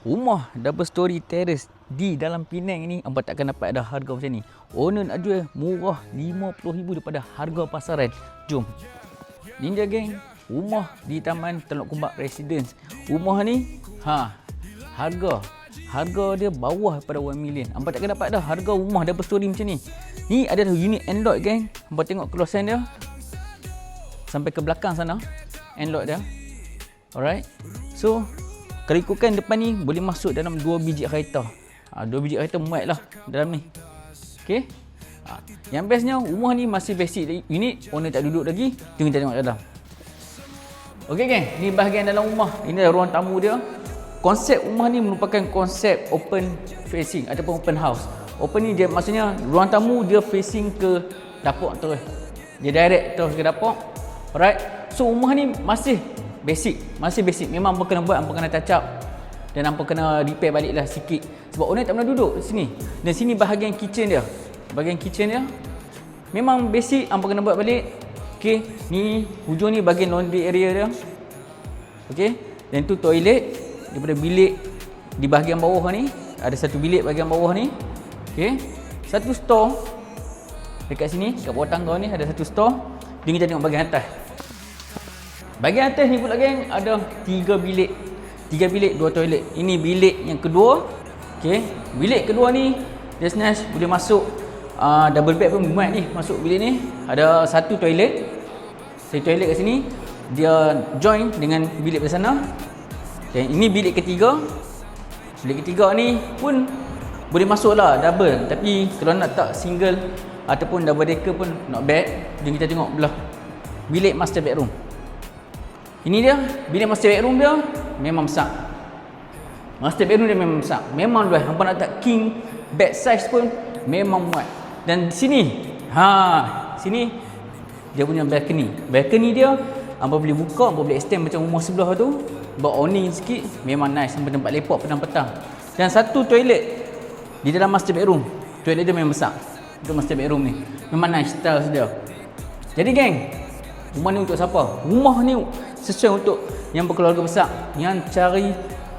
Rumah double story terrace di dalam Penang ni hangpa takkan dapat ada harga macam ni. Owner nak jual murah 50,000 daripada harga pasaran. Jom. Ninja Gang, rumah di Taman Teluk Kumbak Residence. Rumah ni harga dia bawah daripada 1 million. Hangpa takkan dapat ada harga rumah double story macam ni. Ni ada unit end-lot gang. Hangpa tengok keluasan dia sampai ke belakang sana. End-lot dia. Alright. So kalau ikutkan depan ni boleh masuk dalam 2 biji kereta. 2 biji kereta muat lah dalam ni. Okay. Yang bestnya rumah ni masih basic unit. Owner tak duduk lagi. Jom kita tengok dalam. Okay geng. Ni bahagian dalam rumah. Ini adalah ruang tamu dia. Konsep rumah ni merupakan konsep open facing ataupun open house. Open ni dia maksudnya ruang tamu dia facing ke dapur terus. Dia direct terus ke dapur. Alright. So rumah ni masih basic. Memang hampa kena buat, hampa kena touch up dan hampa kena repair balik lah sikit. Sebab owner tak pernah duduk sini. Dan sini bahagian kitchen dia. Memang basic, hampa kena buat balik. Okay, ni hujung ni bahagian laundry area dia. Okay, dan tu toilet. Daripada bilik di bahagian bawah ni, ada satu bilik bahagian bawah ni. Okay, satu store dekat sini, kat bawah tangga ni ada satu store. Jom kita tengok bahagian atas. Bahagian atas ni pula geng, ada 3 bilik. 3 bilik, 2 toilet. Ini bilik yang kedua. Okey, bilik kedua ni just nice, boleh masuk double bed pun muat ni masuk bilik ni. Ada satu toilet. Satu toilet kat sini. Dia join dengan bilik di sana. Okay, ini bilik ketiga. Bilik ketiga ni pun boleh masuk lah double. Tapi kalau nak tak single ataupun double decker pun not bad. Jom kita tengok belah bilik master bedroom. Ini dia, bilik master bedroom dia memang besar. Master bedroom dia memang besar. Memang luas. Hampa nak tak king bed size pun memang muat. Dan sini, sini dia punya balcony. Balcony dia hampa boleh buka, hampa boleh extend macam rumah sebelah tu. Buat awning sikit, memang nice. Hampa tempat lepak petang-petang. Dan satu toilet di dalam master bedroom. Toilet dia memang besar. Itu master bedroom ni. Memang nice style dia. Jadi geng, rumah ni untuk siapa? Rumah ni sesuai untuk yang berkeluarga besar, yang cari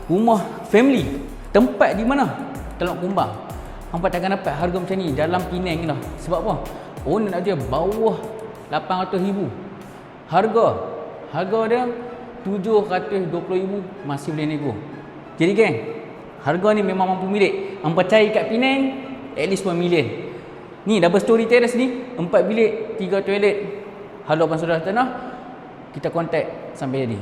rumah family. Tempat di mana? Teluk Kumbak. Hampa takkan dapat harga macam ni dalam Penang ni lah. Sebab apa? Owner nak jual bawah 800,000. Harga dia 720,000 masih boleh nego. Jadi geng, harga ni memang mampu milik. Hampa cari kat Penang at least 1 million. Ni double story terrace ni, 4 bilik, 3 toilet. Halo abang saudara tanah, kita kontak sampai jadi.